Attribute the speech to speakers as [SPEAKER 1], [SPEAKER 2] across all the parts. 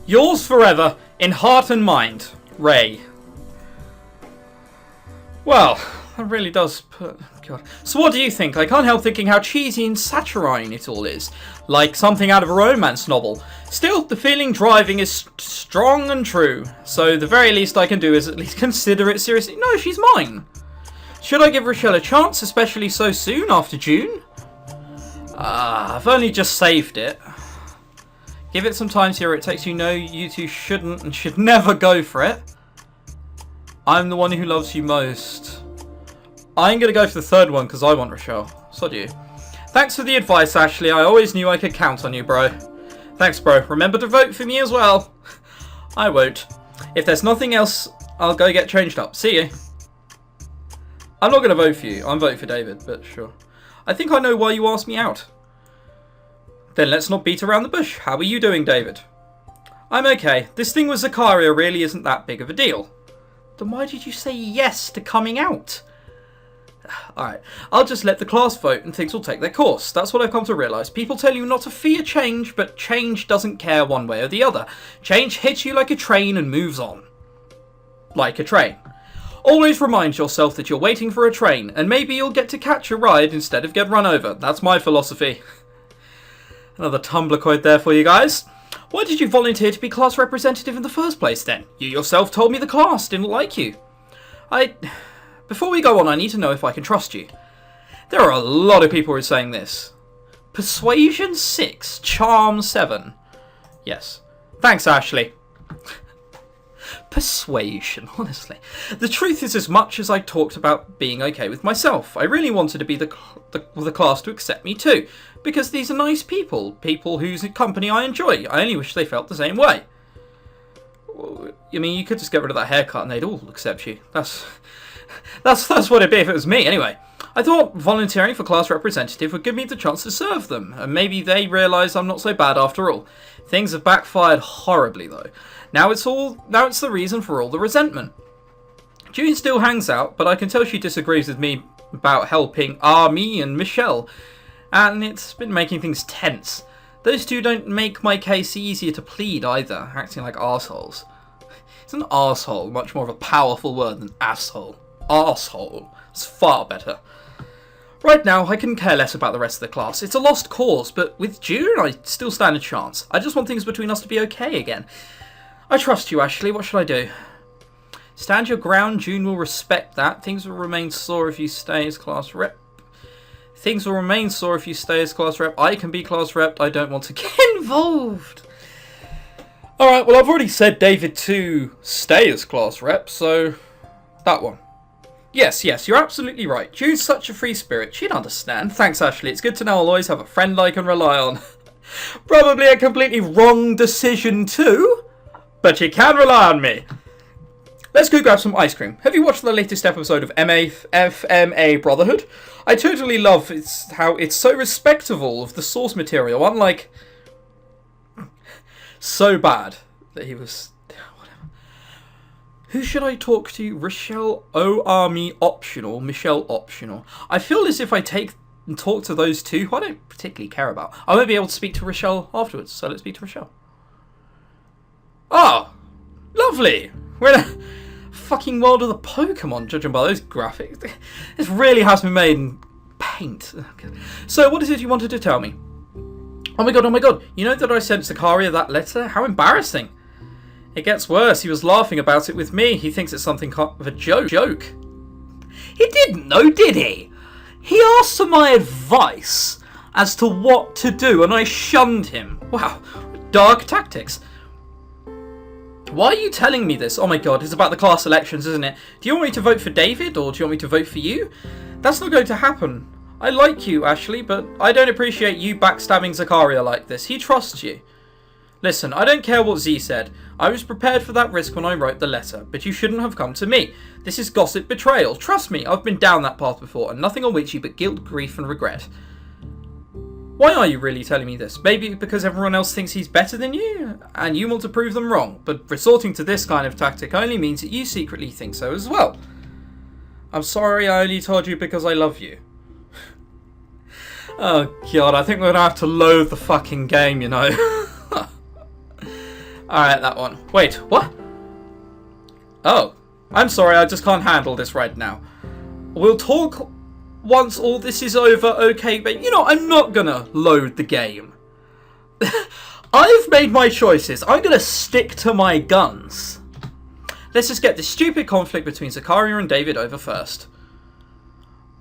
[SPEAKER 1] Yours forever, in heart and mind, Ray. Well, that really does put... God. So what do you think? I can't help thinking how cheesy and saccharine it all is. Like something out of a romance novel. Still, the feeling driving is strong and true. So the very least I can do is at least consider it seriously. No, she's mine. Should I give Rochelle a chance, especially so soon after June? I've only just saved it. Give it some time to hear it takes. You know you two shouldn't and should never go for it. I'm the one who loves you most. I'm going to go for the third one because I want Rochelle. So do you. Thanks for the advice, Ashley. I always knew I could count on you, bro. Thanks, bro. Remember to vote for me as well. I won't. If there's nothing else, I'll go get changed up. See you. I'm not going to vote for you. I'm voting for David, but sure. I think I know why you asked me out. Then let's not beat around the bush. How are you doing, David? I'm okay. This thing with Zakaria really isn't that big of a deal. Then why did you say yes to coming out? Alright, I'll just let the class vote and things will take their course. That's what I've come to realise. People tell you not to fear change, but change doesn't care one way or the other. Change hits you like a train and moves on. Like a train. Always remind yourself that you're waiting for a train, and maybe you'll get to catch a ride instead of get run over. That's my philosophy. Another Tumblr quote there for you guys. Why did you volunteer to be class representative in the first place then? You yourself told me the class didn't like you. Before we go on, I need to know if I can trust you. There are a lot of people who are saying this. Persuasion 6, Charm 7. Yes. Thanks, Ashley. Persuasion, honestly. The truth is, as much as I talked about being okay with myself, I really wanted to be the class to accept me too. Because these are nice people. People whose company I enjoy. I only wish they felt the same way. I mean, you could just get rid of that haircut and they'd all accept you. That's what it'd be if it was me, anyway. I thought volunteering for class representative would give me the chance to serve them, and maybe they realise I'm not so bad after all. Things have backfired horribly, though. Now it's the reason for all the resentment. June still hangs out, but I can tell she disagrees with me about helping me and Michelle, and it's been making things tense. Those two don't make my case easier to plead either, acting like arseholes. Isn't arsehole much more of a powerful word than asshole? Arsehole. It's far better. Right now, I couldn't care less about the rest of the class. It's a lost cause, but with June, I still stand a chance. I just want things between us to be okay again. I trust you, Ashley. What should I do? Stand your ground. June will respect that. Things will remain sore if you stay as class rep. Things will remain sore if you stay as class rep. I can be class rep. I don't want to get involved. Alright, well, I've already said David to stay as class rep, so that one. Yes, you're absolutely right. June's such a free spirit. She'd understand. Thanks, Ashley. It's good to know I'll always have a friend I can rely on. Probably a completely wrong decision too, but you can rely on me. Let's go grab some ice cream. Have you watched the latest episode of FMA Brotherhood? I totally love how it's so respectful of the source material, unlike... so bad that he was... whatever. Who should I talk to? Rochelle O-Army optional, Michelle optional. I feel as if I talk to those two who I don't particularly care about. I won't be able to speak to Rochelle afterwards, so let's speak to Rochelle. Oh, lovely. We're in a fucking world of the Pokemon, judging by those graphics. This really has been made in paint. So, what is it you wanted to tell me? Oh my god. You know that I sent Zakaria that letter? How embarrassing. It gets worse. He was laughing about it with me. He thinks it's something of a joke. He didn't know, did he? He asked for my advice as to what to do, and I shunned him. Wow, dark tactics. Why are you telling me this? Oh my god, it's about the class elections, isn't it? Do you want me to vote for David, or do you want me to vote for you? That's not going to happen. I like you, Ashley, but I don't appreciate you backstabbing Zakaria like this. He trusts you. Listen, I don't care what Z said. I was prepared for that risk when I wrote the letter, but you shouldn't have come to me. This is gossip betrayal. Trust me, I've been down that path before, and nothing awaits you but guilt, grief, and regret. Why are you really telling me this? Maybe because everyone else thinks he's better than you, and you want to prove them wrong, but resorting to this kind of tactic only means that you secretly think so as well. I'm sorry I only told you because I love you. Oh god, I think we're gonna have to load the fucking game, you know. Alright, that one. Wait, what? Oh, I'm sorry, I just can't handle this right now. We'll talk once all this is over, okay, but you know, I'm not gonna load the game. I've made my choices. I'm gonna stick to my guns. Let's just get this stupid conflict between Zakaria and David over first.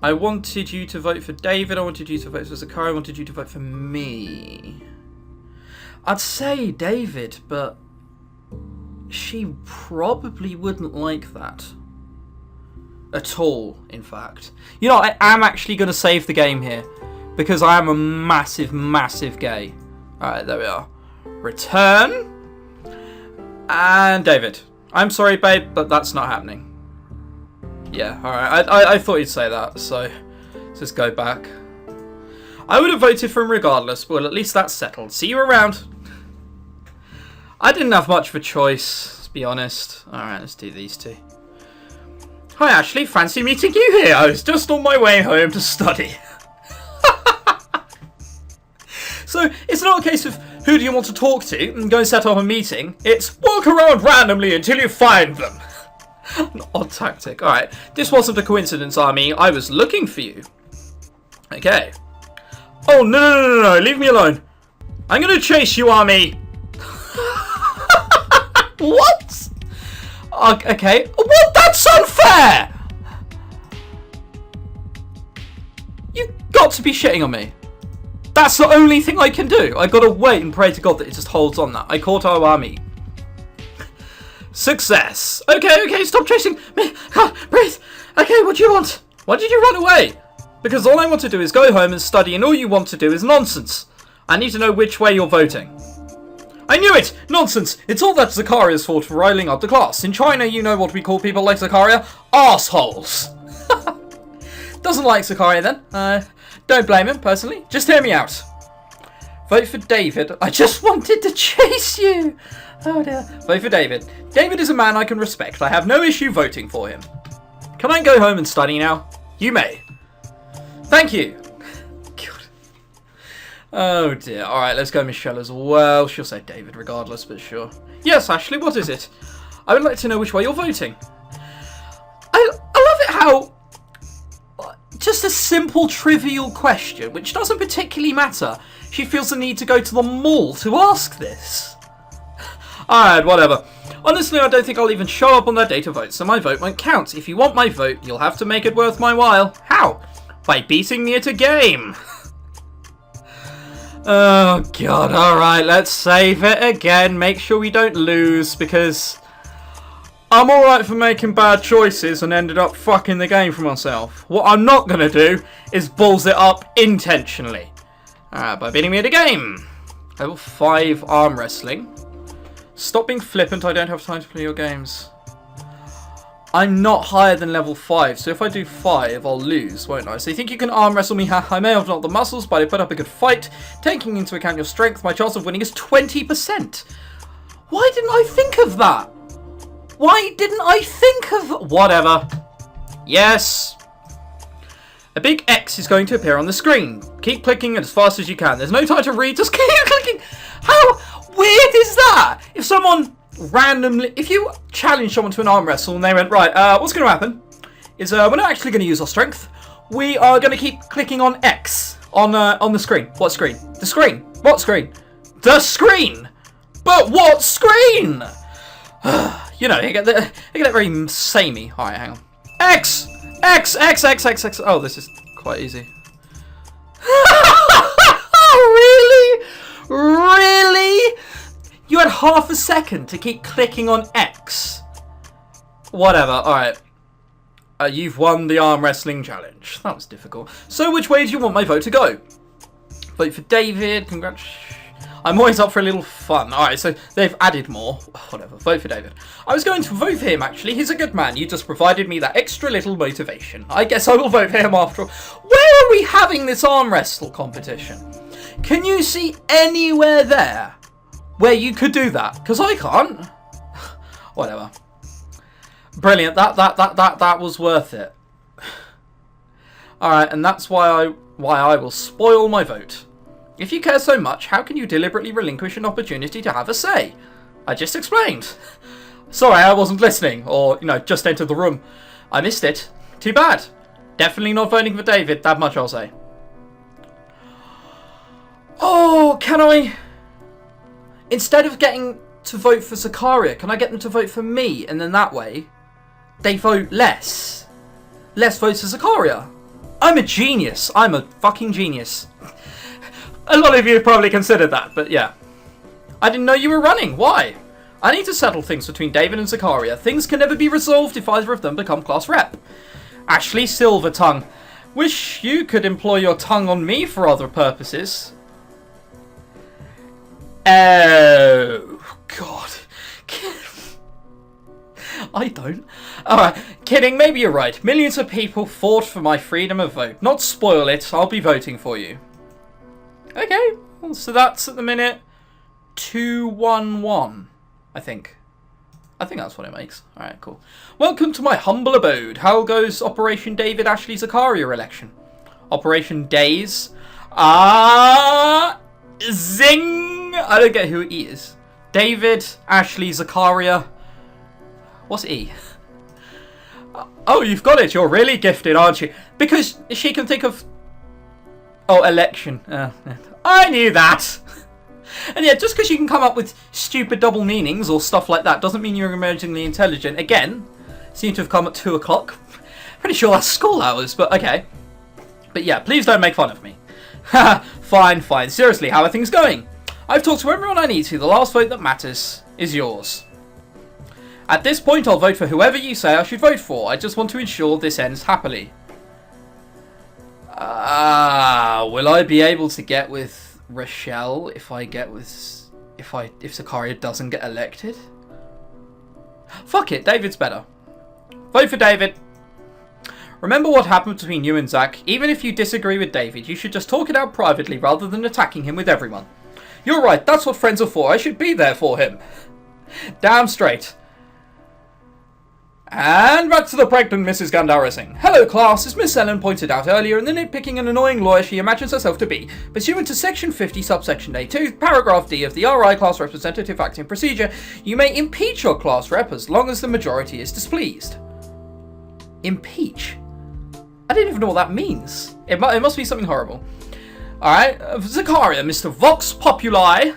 [SPEAKER 1] I wanted you to vote for David, I wanted you to vote for Zakaria, I wanted you to vote for me. I'd say David, but she probably wouldn't like that. At all, in fact. You know, I am actually going to save the game here, because I am a massive, massive gay. Alright, there we are. Return. And David. I'm sorry, babe, but that's not happening. Yeah, alright. I thought you'd say that, so let's just go back. I would have voted for him regardless, but well, at least that's settled. See you around. I didn't have much of a choice, to be honest. Alright, let's do these two. Hi Ashley, fancy meeting you here. I was just on my way home to study. So, it's not a case of who do you want to talk to and go and set up a meeting. It's walk around randomly until you find them. An odd tactic. Alright, this wasn't a coincidence, Army. I was looking for you. Okay. Oh, no, leave me alone. I'm gonna chase you, Army. What? Okay. What? That's unfair! You got to be shitting on me. That's the only thing I can do. I gotta wait and pray to God that it just holds on that. I caught our army. Success. Okay, stop chasing me. Breathe. Okay, what do you want? Why did you run away? Because all I want to do is go home and study, and all you want to do is nonsense. I need to know which way you're voting. I knew it! Nonsense! It's all that Zakaria's fault for riling up the class. In China, you know what we call people like Zakaria? Arseholes! Doesn't like Zakaria then. Don't blame him, personally. Just hear me out. Vote for David. I just wanted to chase you! Oh dear. Vote for David. David is a man I can respect. I have no issue voting for him. Can I go home and study now? You may. Thank you. Oh dear. Alright, let's go Michelle as well. She'll say David regardless, but sure. Yes, Ashley, what is it? I would like to know which way you're voting. I love it how... Just a simple, trivial question, which doesn't particularly matter. She feels the need to go to the mall to ask this. Alright, whatever. Honestly, I don't think I'll even show up on that day to vote, so my vote won't count. If you want my vote, you'll have to make it worth my while. How? By beating me at a game. Oh god, alright, let's save it again. Make sure we don't lose, because I'm alright for making bad choices and ended up fucking the game for myself. What I'm not going to do is balls it up intentionally. Alright, by beating me at a game. Level 5 arm wrestling. Stop being flippant, I don't have time to play your games. I'm not higher than level 5, so if I do 5, I'll lose, won't I? So you think you can arm wrestle me? I may have not the muscles, but I put up a good fight. Taking into account your strength, my chance of winning is 20%. Why didn't I think of that? Why didn't I think of... Whatever. Yes. A big X is going to appear on the screen. Keep clicking as fast as you can. There's no time to read, just keep clicking. How weird is that? If someone... randomly, if you challenge someone to an arm wrestle and they went, right, what's going to happen is we're not actually going to use our strength. We are going to keep clicking on X on the screen. What screen? The screen. What screen? The screen. But what screen? You know, you get that very samey. All right, hang on. X. Oh, this is quite easy. Really? Really? You had half a second to keep clicking on X. Whatever, alright. You've won the arm wrestling challenge. That was difficult. So which way do you want my vote to go? Vote for David. Congrats. I'm always up for a little fun. Alright, so they've added more. Whatever, vote for David. I was going to vote for him, actually. He's a good man. You just provided me that extra little motivation. I guess I will vote for him after all. Where are we having this arm wrestle competition? Can you see anywhere there where you could do that? Because I can't. Whatever. Brilliant. That was worth it. Alright, and that's why I will spoil my vote. If you care so much, how can you deliberately relinquish an opportunity to have a say? I just explained. Sorry, I wasn't listening, or, just entered the room. I missed it. Too bad. Definitely not voting for David, that much I'll say. Oh, can I... Instead of getting to vote for Zakaria, can I get them to vote for me? And then that way, they vote less. Less votes for Zakaria. I'm a genius. I'm a fucking genius. A lot of you have probably considered that, but yeah. I didn't know you were running. Why? I need to settle things between David and Zakaria. Things can never be resolved if either of them become class rep. Ashley Silvertongue. Wish you could employ your tongue on me for other purposes. Oh, God. I don't. Alright, kidding, maybe you're right. Millions of people fought for my freedom of vote. Not spoil it, I'll be voting for you. Okay, well, so that's at the minute 2-1-1, I think. I think that's what it makes. Alright, cool. Welcome to my humble abode. How goes Operation David Ashley Zakaria election? Operation Days. Zing! I don't get who it is. David Ashley Zakaria. What's E? Oh, you've got it. You're really gifted, aren't you? Because she can think of... Oh, election. I knew that. And yeah, just because you can come up with stupid double meanings or stuff like that doesn't mean you're emergingly intelligent. Again, seem to have come at 2 o'clock. Pretty sure that's school hours, but okay. But yeah, please don't make fun of me. Fine, fine. Seriously, how are things going? I've talked to everyone I need to. The last vote that matters is yours. At this point, I'll vote for whoever you say I should vote for. I just want to ensure this ends happily. Will I be able to get with Rochelle if Zakaria doesn't get elected? Fuck it, David's better. Vote for David. Remember what happened between you and Zach? Even if you disagree with David, you should just talk it out privately rather than attacking him with everyone. You're right, that's what friends are for. I should be there for him. Damn straight. And back to the pregnant Mrs. Gandarising. Hello class, as Miss Ellen pointed out earlier, in the nitpicking and annoying lawyer she imagines herself to be, pursuant to section 50 subsection A2, paragraph D of the RI class representative acting procedure, you may impeach your class rep as long as the majority is displeased. Impeach? I didn't even know what that means. It must be something horrible. Alright, Zakaria, Mr. Vox Populi,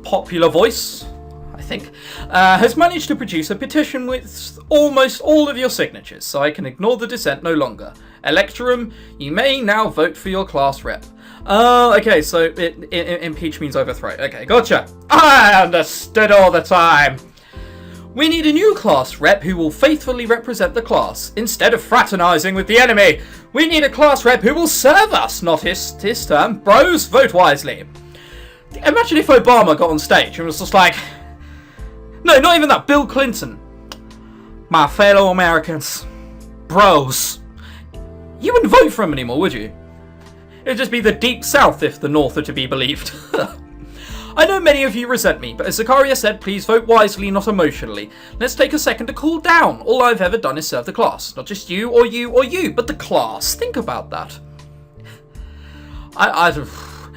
[SPEAKER 1] popular voice, I think, has managed to produce a petition with almost all of your signatures, so I can ignore the dissent no longer. Electorum, you may now vote for your class rep. Oh, okay, so impeach means overthrow. Okay, gotcha. I understood all the time. We need a new class rep who will faithfully represent the class, instead of fraternizing with the enemy. We need a class rep who will serve us, not his term. Bros, vote wisely. Imagine if Obama got on stage and was just like... No, not even that. Bill Clinton. My fellow Americans. Bros. You wouldn't vote for him anymore, would you? It'd just be the Deep South if the North are to be believed. I know many of you resent me, but as Zakaria said, please vote wisely, not emotionally. Let's take a second to cool down. All I've ever done is serve the class. Not just you, or you, or you, but the class. Think about that.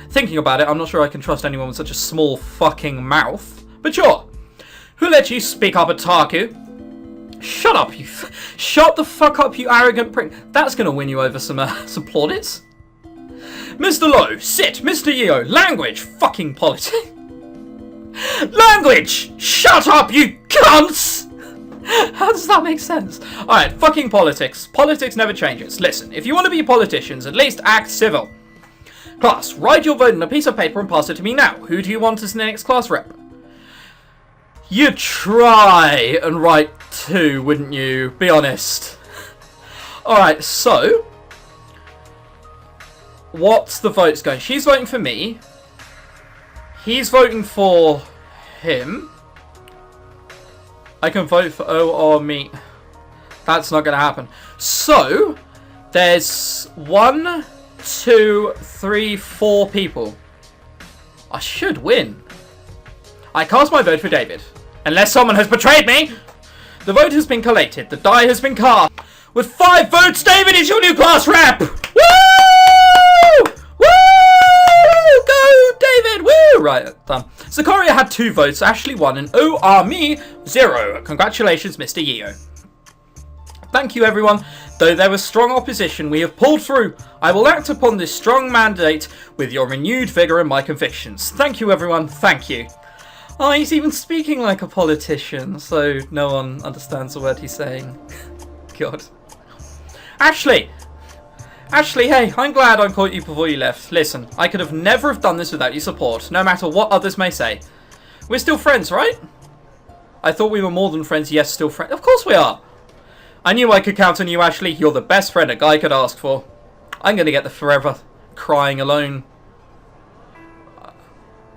[SPEAKER 1] Thinking about it, I'm not sure I can trust anyone with such a small fucking mouth. But sure. Who let you speak up at Taku? Shut up, you... Shut the fuck up, you arrogant prick. That's gonna win you over some plaudits. Mr. Lowe, sit. Mr. Yeo, language. Fucking politics. Language! Shut up, you cunts! How does that make sense? Alright, fucking politics. Politics never changes. Listen, if you want to be politicians, at least act civil. Class, write your vote on a piece of paper and pass it to me now. Who do you want as the next class rep? You'd try and write 2, wouldn't you? Be honest. Alright, so... What's the votes going? She's voting for me. He's voting for him. I can vote for O or me. That's not going to happen. So, there's 1, 2, 3, 4 people. I should win. I cast my vote for David. Unless someone has betrayed me. The vote has been collated. The die has been cast. With 5 votes, David is your new class rep. Woo! Woo! Go, David! Woo! Right, done. Zakaria had 2 votes, Ashley 1, and me 0. Congratulations, Mr. Yeo. Thank you, everyone. Though there was strong opposition, we have pulled through. I will act upon this strong mandate with your renewed vigour and my convictions. Thank you, everyone. Thank you. Oh, he's even speaking like a politician, so no one understands the word he's saying. God. Ashley! Ashley, hey, I'm glad I caught you before you left. Listen, I could have never have done this without your support, no matter what others may say. We're still friends, right? I thought we were more than friends. Yes, still friends. Of course we are. I knew I could count on you, Ashley. You're the best friend a guy could ask for. I'm going to get the forever crying alone.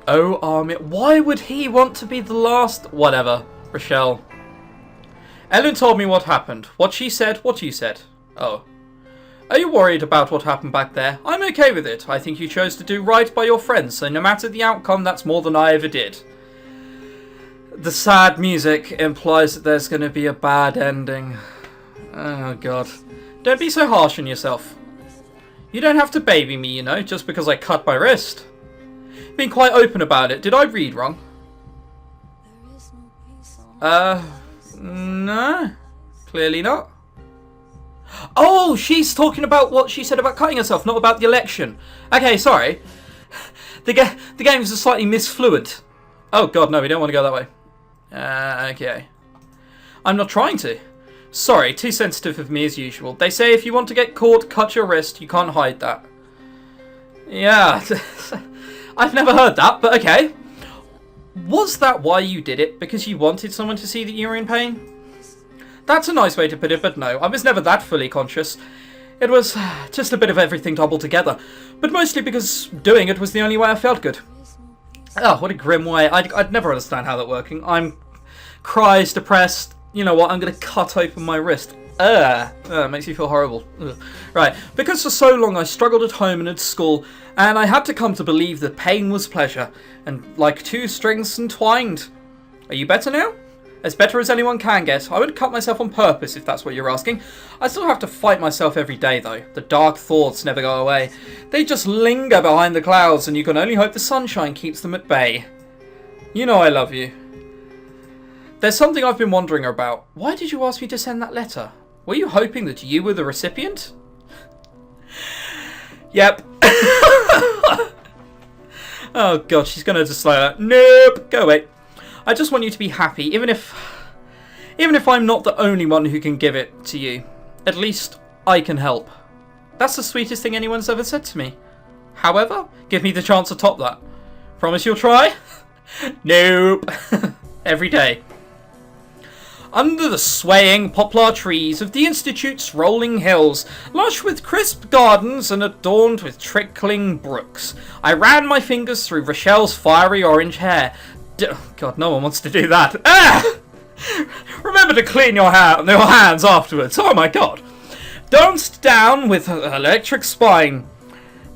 [SPEAKER 1] Why would he want to be the last? Whatever, Rochelle. Ellen told me what happened. What she said, what you said. Oh. Are you worried about what happened back there? I'm okay with it. I think you chose to do right by your friends, so no matter the outcome, that's more than I ever did. The sad music implies that there's going to be a bad ending. Oh, God. Don't be so harsh on yourself. You don't have to baby me, you know, just because I cut my wrist. Been quite open about it. Did I read wrong? No. Clearly not. Oh, she's talking about what she said about cutting herself, not about the election. Okay, sorry. The game is slightly misfluent. Oh, God, no, we don't want to go that way. Okay. I'm not trying to. Sorry, too sensitive of me as usual. They say if you want to get caught, cut your wrist. You can't hide that. Yeah. I've never heard that, but okay. Was that why you did it? Because you wanted someone to see that you were in pain? That's a nice way to put it, but no, I was never that fully conscious. It was just a bit of everything doubled together. But mostly because doing it was the only way I felt good. Oh, what a grim way. I'd never understand how that working. I'm cries, depressed. You know what, I'm going to cut open my wrist. It makes you feel horrible. Ugh. Right, because for so long I struggled at home and at school, and I had to come to believe that pain was pleasure, and like 2 strings entwined. Are you better now? As better as anyone can get. I wouldn't cut myself on purpose, if that's what you're asking. I still have to fight myself every day, though. The dark thoughts never go away. They just linger behind the clouds, and you can only hope the sunshine keeps them at bay. You know I love you. There's something I've been wondering about. Why did you ask me to send that letter? Were you hoping that you were the recipient? Yep. Oh God, she's gonna just like, nope, go away. I just want you to be happy, even if I'm not the only one who can give it to you. At least I can help. That's the sweetest thing anyone's ever said to me. However, give me the chance to top that. Promise you'll try? Nope. Every day. Under the swaying poplar trees of the Institute's rolling hills, lush with crisp gardens and adorned with trickling brooks, I ran my fingers through Rochelle's fiery orange hair. God, no one wants to do that. Ah! Remember to clean your hands afterwards. Oh my God. Danced down with her electric spine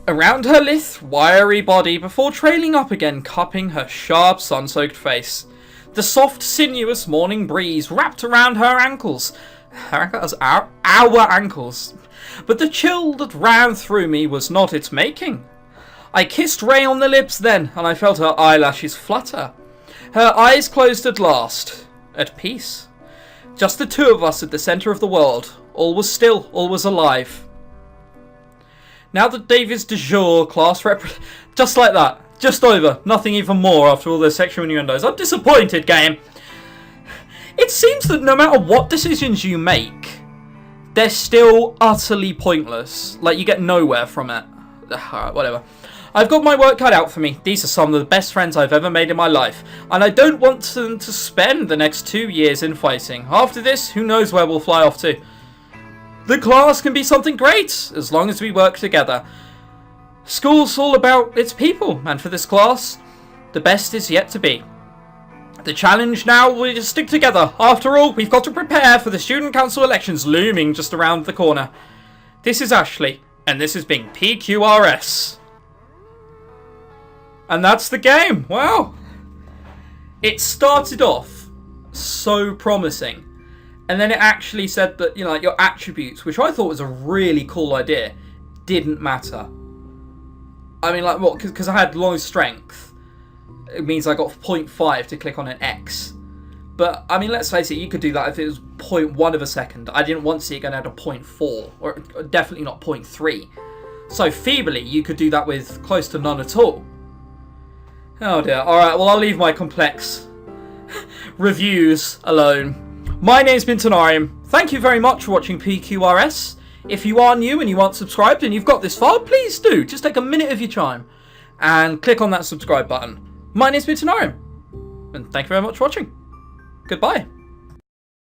[SPEAKER 1] around her lithe, wiry body before trailing up again, cupping her sharp, sun-soaked face. The soft, sinuous morning breeze wrapped around her ankles. Our ankles. But the chill that ran through me was not its making. I kissed Ray on the lips then, and I felt her eyelashes flutter. Her eyes closed at last. At peace. Just the 2 of us at the centre of the world. All was still, all was alive. Now that David's de jure class just like that. Just over. Nothing even more after all the sexual innuendos. I'm disappointed, game. It seems that no matter what decisions you make, they're still utterly pointless. Like, you get nowhere from it. Alright, whatever. I've got my work cut out for me. These are some of the best friends I've ever made in my life. And I don't want them to spend the next 2 years in fighting. After this, who knows where we'll fly off to. The class can be something great, as long as we work together. School's all about its people, and for this class, the best is yet to be. The challenge now will be to stick together. After all, we've got to prepare for the student council elections looming just around the corner. This is Ashley, and this has been PQRS. And that's the game. Wow. It started off so promising, and then it actually said that, you know, like your attributes, which I thought was a really cool idea, didn't matter. I mean, like, what? Because I had low strength. it means I got 0.5 to click on an X. But, I mean, let's face it, you could do that if it was 0.1 of a second. I didn't want to see it go down to 0.4, or definitely not 0.3. So, feebly, you could do that with close to none at all. Oh dear. Alright, well, I'll leave my complex reviews alone. My name's ChrisTenarium. Thank you very much for watching PQRS. If you are new and you aren't subscribed and you've got this far, please do. Just take a minute of your time and click on that subscribe button. My name's ChrisTenarium. And thank you very much for watching. Goodbye.